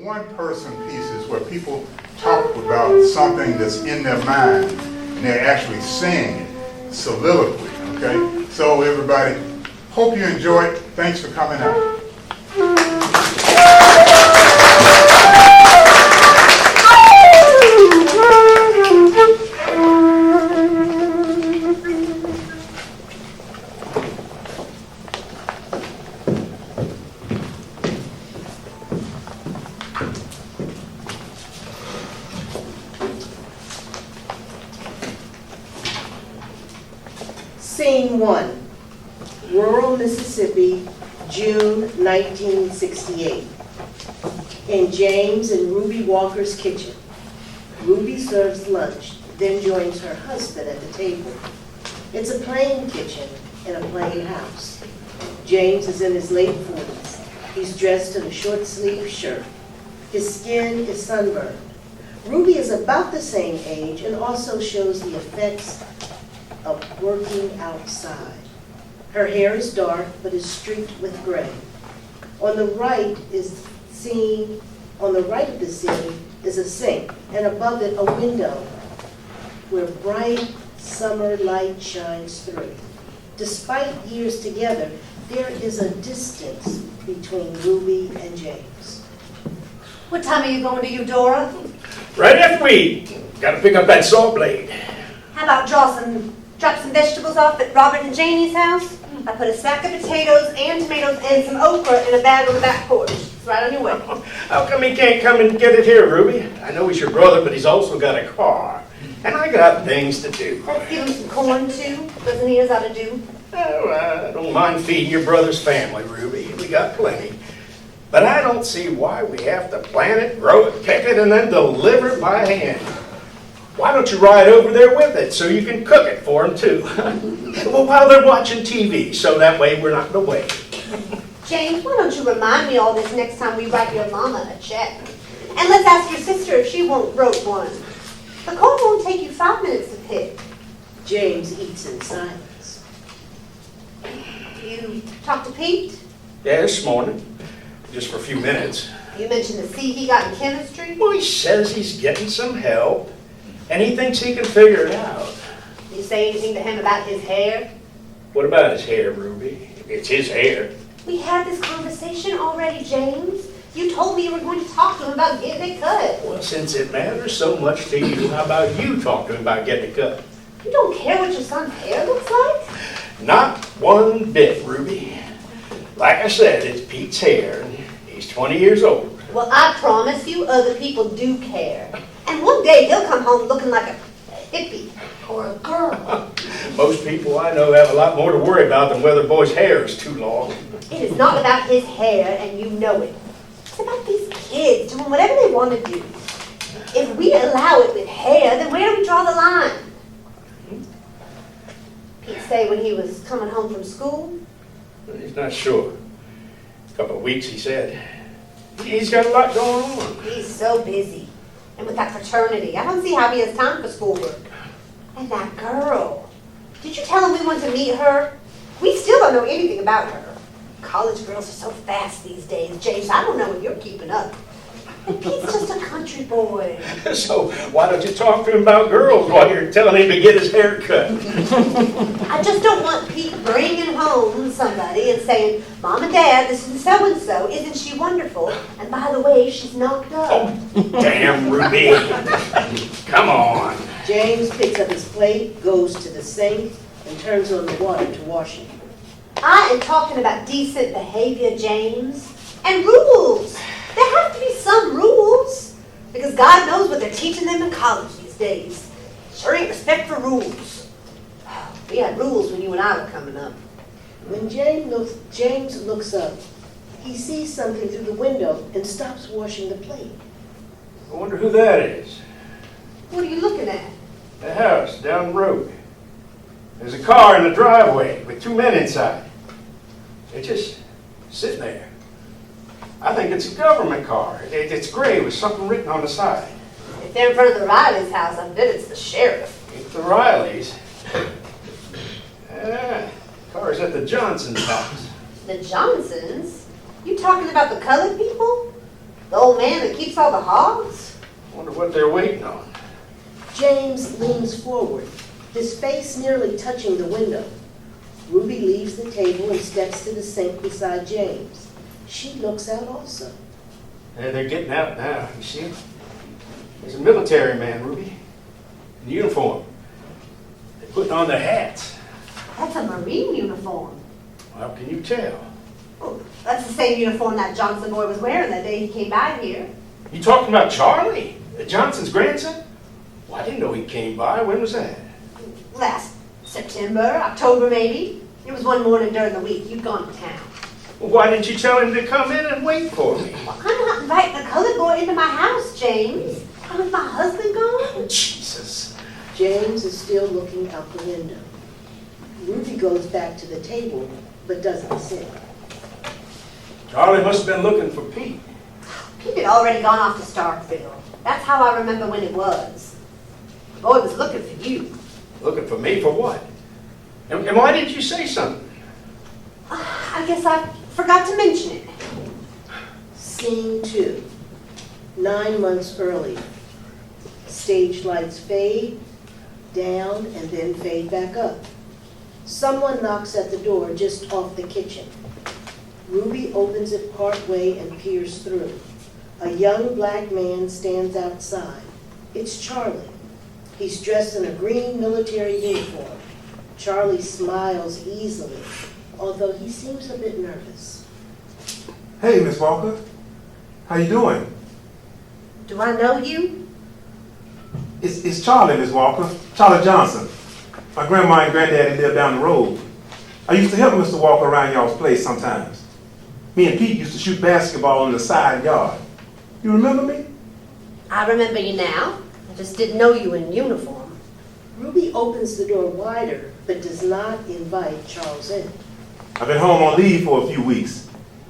one-person pieces where people talk about something that's in their mind and they're actually saying it, soliloquy, okay? So everybody, hope you enjoy it. Thanks for coming out. Scene 1, rural Mississippi, June 1968. In James and Ruby Walker's kitchen, Ruby serves lunch, then joins her husband at the table. It's a plain kitchen in a plain house. James is in his late 40s. He's dressed in a short-sleeved shirt. His skin is sunburned. Ruby is about the same age and also shows the effects of working outside. Her hair is dark but is streaked with gray. On the right of the scene is a sink, and above it a window where bright summer light shines through. Despite years together, there is a distance between Ruby and James. What time are you going to Eudora? Right after we gotta pick up that saw blade. How about drop some vegetables off at Robert and Janie's house? I put a sack of potatoes and tomatoes and some okra in a bag on the back porch. It's right on your way. How come he can't come and get it here, Ruby? I know he's your brother, but he's also got a car. And I got things to do. Let's give him some corn, too. Doesn't he ought to do? Oh, I don't mind feeding your brother's family, Ruby. We got plenty. But I don't see why we have to plant it, grow it, pick it, and then deliver it by hand. Why don't you ride over there with it so you can cook it for them, too? Well, while they're watching TV, so that way we're not in the way. James, why don't you remind me all this next time we write your mama a check? And let's ask your sister if she won't wrote one. The corn won't take you 5 minutes to pick. James eats in silence. You talked to Pete? Yeah, this morning. Just for a few minutes. You mentioned the C he got in chemistry? Well, he says he's getting some help, and he thinks he can figure it out. Did you say anything to him about his hair? What about his hair, Ruby? It's his hair. We had this conversation already, James. You told me you were going to talk to him about getting it cut. Well, since it matters so much to you, how about you talk to him about getting it cut? You don't care what your son's hair looks like? Not one bit, Ruby. Like I said, it's Pete's hair, and he's 20 years old. Well, I promise you, other people do care. And one day he'll come home looking like a hippie or a girl. Most people I know have a lot more to worry about than whether a boy's hair is too long. It is not about his hair, and you know it. It's about these kids doing whatever they want to do. If we allow it with hair, then where do we draw the line? Pete say when he was coming home from school? He's not sure. A couple of weeks, he said. He's got a lot going on. He's so busy. And with that fraternity, I don't see how he has time for schoolwork. And that girl. Did you tell him we want to meet her? We still don't know anything about her. College girls are so fast these days, James. I don't know if you're keeping up. And Pete's just a country boy. So why don't you talk to him about girls while you're telling him to get his hair cut? I just don't want Pete bringing home somebody and saying, Mom and Dad, this is so-and-so. Isn't she wonderful? And by the way, she's knocked up. Oh, damn, Ruby. Come on. James picks up his plate, goes to the sink, and turns on the water to wash it. I am talking about decent behavior, James. And rules. There have to be some rules. Because God knows what they're teaching them in college these days. Sure ain't respect for rules. We had rules when you and I were coming up. When James looks up, he sees something through the window and stops washing the plate. I wonder who that is. What are you looking at? The house down the road. There's a car in the driveway with 2 men inside. They're just sitting there. I think it's a government car. It's gray with something written on the side. If they're in front of the Riley's house, I bet it's the sheriff. It's the Rileys. Car's at the Johnson's house. The Johnsons? You talking about the colored people? The old man that keeps all the hogs? Wonder what they're waiting on. James leans forward, his face nearly touching the window. Ruby leaves the table and steps to the sink beside James. She looks out also. They're getting out now, you see? He's a military man, Ruby. In uniform. They're putting on their hats. That's a Marine uniform. How can you tell? Well, that's the same uniform that Johnson boy was wearing that day he came by here. You talking about Charlie? Johnson's grandson? Well, I didn't know he came by. When was that? Last September, October maybe. It was one morning during the week. You'd gone to town. Well, why didn't you tell him to come in and wait for me? Well, I'm not inviting the colored boy into my house, James. Oh, is my husband gone? Jesus. James is still looking out the window. Ruby goes back to the table, but doesn't sit. Charlie must have been looking for Pete. Pete had already gone off to Starkville. That's how I remember when it was. The boy was looking for you. Looking for me for what? And why didn't you say something? I guess I forgot to mention it. Scene 2, 9 months earlier. Stage lights fade down and then fade back up. Someone knocks at the door just off the kitchen. Ruby opens it partway and peers through. A young black man stands outside. It's Charlie. He's dressed in a green military uniform. Charlie smiles easily, although he seems a bit nervous. Hey, Miss Walker. How you doing? Do I know you? It's Charlie, Miss Walker. Charlie Johnson. My grandma and granddaddy lived down the road. I used to help Mr. Walker around y'all's place sometimes. Me and Pete used to shoot basketball in the side yard. You remember me? I remember you now. I just didn't know you in uniform. Ruby opens the door wider, but does not invite Charles in. I've been home on leave for a few weeks.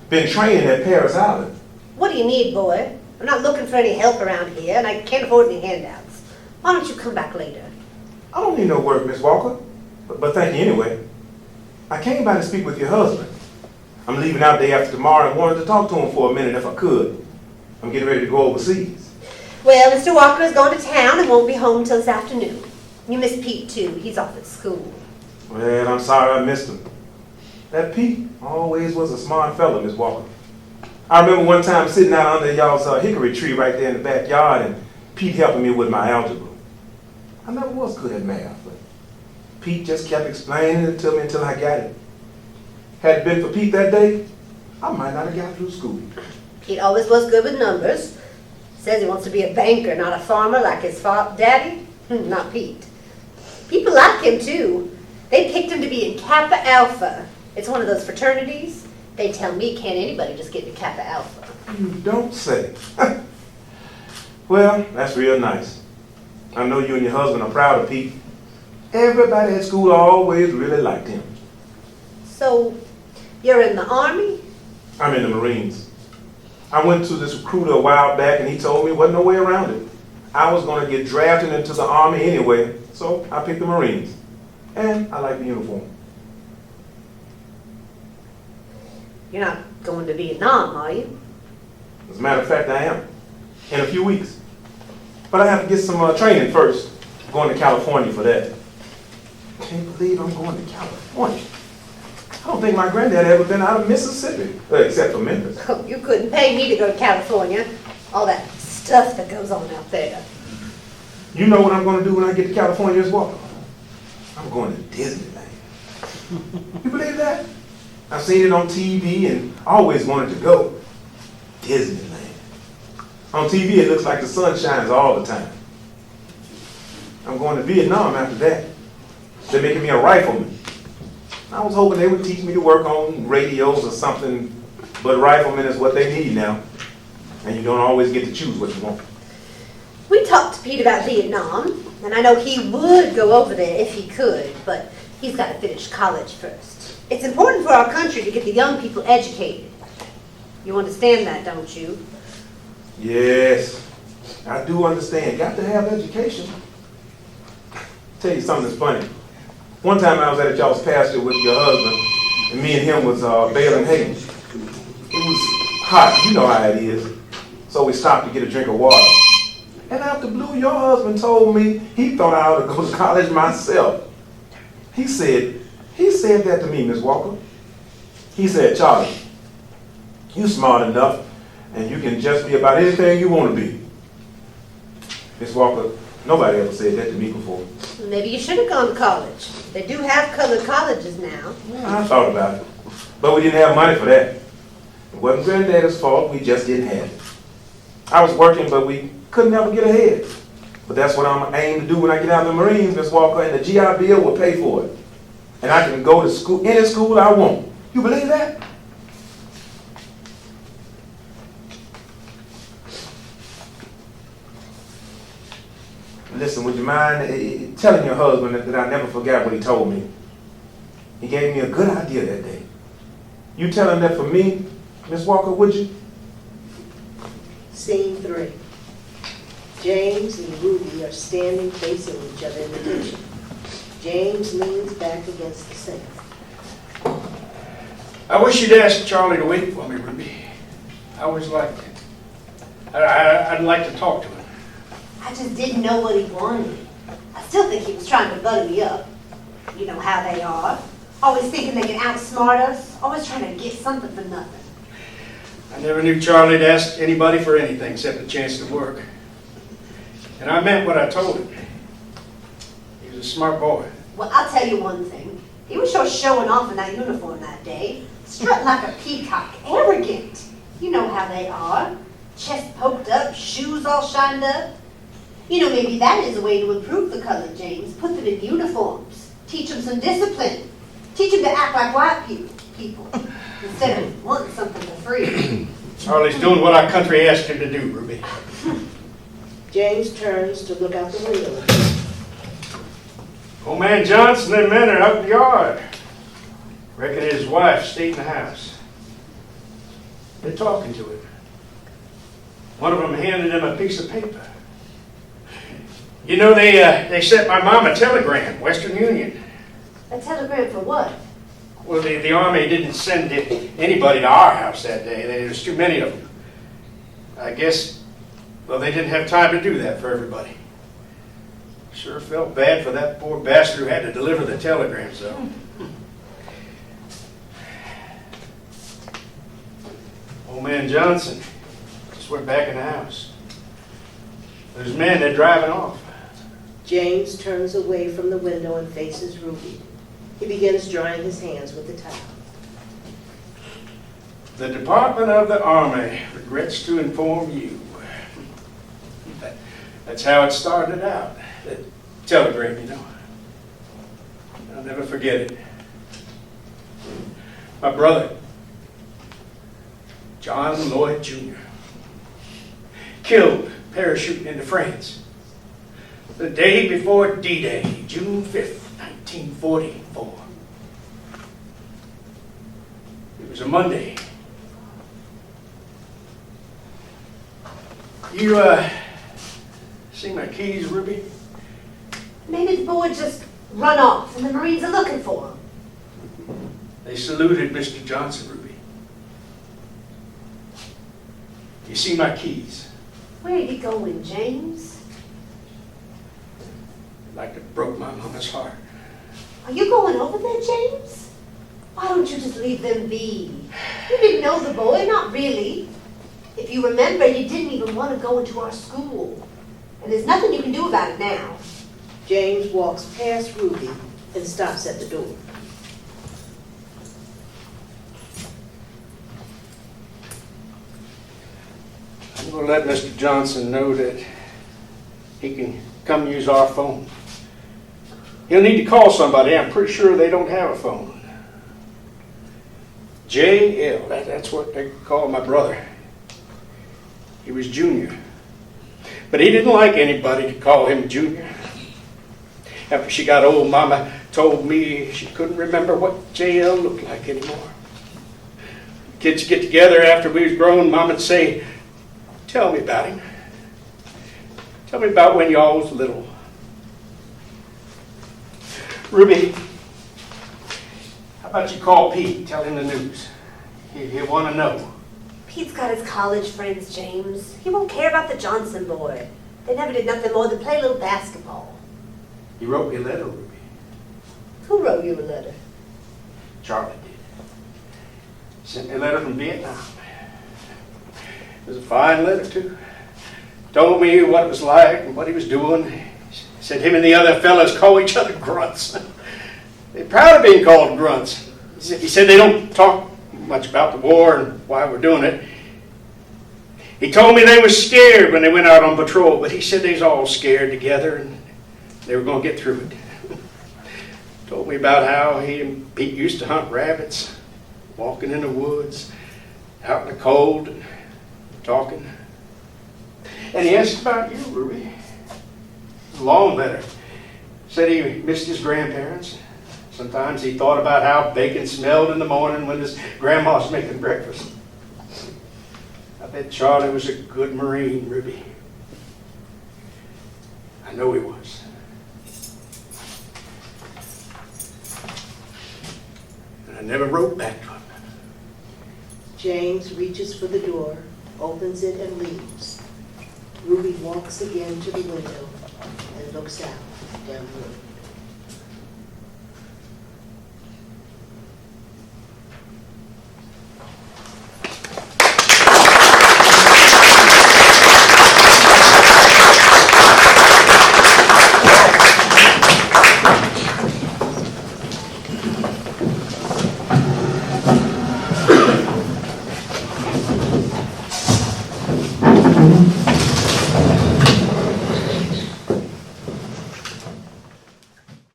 Been training at Paris Island. What do you need, boy? I'm not looking for any help around here, and I can't afford any handouts. Why don't you come back later? I don't need no work, Miss Walker. But thank you anyway. I came by to speak with your husband. I'm leaving out day after tomorrow and wanted to talk to him for a minute if I could. I'm getting ready to go overseas. Well, Mr. Walker is going to town and won't be home till this afternoon. You miss Pete, too. He's off at school. Well, I'm sorry I missed him. That Pete always was a smart fella, Miss Walker. I remember one time sitting out under y'all's hickory tree right there in the backyard and Pete helping me with my algebra. I never was good at math, but Pete just kept explaining it to me until I got it. Had it been for Pete that day, I might not have got through school. Pete always was good with numbers. Says he wants to be a banker, not a farmer like his daddy. Not Pete. People like him, too. They picked him to be in Kappa Alpha. It's one of those fraternities. They tell me can't anybody just get into Kappa Alpha. You don't say. Well, that's real nice. I know you and your husband are proud of Pete. Everybody at school always really liked him. So, you're in the Army? I'm in the Marines. I went to this recruiter a while back and he told me wasn't no way around it. I was going to get drafted into the Army anyway, so I picked the Marines. And I like the uniform. You're not going to Vietnam, are you? As a matter of fact, I am. In a few weeks. But I have to get some training first. I'm going to California for that. I can't believe I'm going to California. I don't think my granddad ever been out of Mississippi, except for Memphis. Oh, you couldn't pay me to go to California. All that stuff that goes on out there. You know what I'm going to do when I get to California as well? I'm going to Disneyland. You believe that? I've seen it on TV and I always wanted to go. Disneyland. On TV it looks like the sun shines all the time. I'm going to Vietnam after that. They're making me a rifleman. I was hoping they would teach me to work on radios or something, but rifleman is what they need now. And you don't always get to choose what you want. We talked to Pete about Vietnam, and I know he would go over there if he could, but he's got to finish college first. It's important for our country to get the young people educated. You understand that, don't you? Yes, I do understand. Got to have education. Tell you something that's funny. One time I was at y'all's pasture with your husband, and me and him was baling hay. It was hot, you know how it is. So we stopped to get a drink of water. And out the blue, your husband told me he thought I ought to go to college myself. He said that to me, Miss Walker. He said, Charlie, you smart enough and you can just be about anything you want to be. Miss Walker, nobody ever said that to me before. Maybe you should have gone to college. They do have colored colleges now. I thought about it, but we didn't have money for that. It wasn't Granddaddy's fault, we just didn't have it. I was working, but we couldn't ever get ahead. But that's what I'm aiming to do when I get out of the Marines, Miss Walker, and the GI Bill will pay for it. And I can go to school, any school I want. You believe that? Listen, would you mind telling your husband that I never forgot what he told me? He gave me a good idea that day. You tell him that for me, Miss Walker, would you? Scene 3. James and Ruby are standing facing each other in the kitchen. James leans back against the sink. I wish you'd ask Charlie to wait for me, Ruby. I always liked it. I'd like to talk to him. I just didn't know what he wanted. I still think he was trying to butter me up. You know how they are. Always thinking they can outsmart us. Always trying to get something for nothing. I never knew Charlie to ask anybody for anything except a chance to work. And I meant what I told him. He was a smart boy. Well, I'll tell you one thing. He was sure showing off in that uniform that day. Strutting like a peacock. Arrogant. You know how they are. Chest poked up, shoes all shined up. You know, maybe that is a way to improve the color, James. Put them in uniforms. Teach them some discipline. Teach them to act like white people. Instead of wanting something for free. Charlie's doing what our country asked him to do, Ruby. James turns to look out the window. Old man Johnson and men are out in the yard. Reckon his wife stayed in the house. They're talking to him. One of them handed him a piece of paper. You know, they sent my mom a telegram, Western Union. A telegram for what? Well, the Army didn't send anybody to our house that day. There's too many of them. I guess, well, they didn't have time to do that for everybody. Sure felt bad for that poor bastard who had to deliver the telegrams, though. Old man Johnson just went back in the house. There's men, they're driving off. James turns away from the window and faces Ruby. He begins drying his hands with the towel. The Department of the Army regrets to inform you. That's how it started out. That telegram, you know. I'll never forget it. My brother, John Lloyd Jr., killed parachuting into France the day before D-Day, June 5th, 1944. It was a Monday. You, see my keys, Ruby? Maybe the boy just run off and the Marines are looking for him. They saluted Mr. Johnson, Ruby. You see my keys? Where are you going, James? Like it broke my mama's heart. Are you going over there, James? Why don't you just leave them be? You didn't know the boy, not really. If you remember, you didn't even want to go into our school. And there's nothing you can do about it now. James walks past Ruby and stops at the door. I'm going to let Mr. Johnson know that he can come use our phone. He'll need to call somebody. I'm pretty sure they don't have a phone. JL, that's what they call my brother. He was Junior. But he didn't like anybody to call him Junior. After she got old, Mama told me she couldn't remember what JL looked like anymore. Kids get together after we was grown, Mama'd say, "Tell me about him. Tell me about when y'all was little." Ruby, how about you call Pete, tell him the news. He'll want to know. Pete's got his college friends, James. He won't care about the Johnson boy. They never did nothing more than play a little basketball. He wrote me a letter, Ruby. Who wrote you a letter? Charlie did. Sent me a letter from Vietnam. It was a fine letter, too. Told me what it was like and what he was doing. Said him and the other fellas call each other grunts. They're proud of being called grunts. He said they don't talk much about the war and why we're doing it. He told me they were scared when they went out on patrol, but he said they was all scared together and they were going to get through it. Told me about how he and Pete used to hunt rabbits, walking in the woods, out in the cold, and talking. And he asked about you, Ruby. It was a long letter. Said he missed his grandparents. Sometimes he thought about how bacon smelled in the morning when his grandma was making breakfast. I bet Charlie was a good Marine, Ruby. I know he was. And I never wrote back to him. James reaches for the door, opens it and leaves. Ruby walks again to the window and looks out down the road.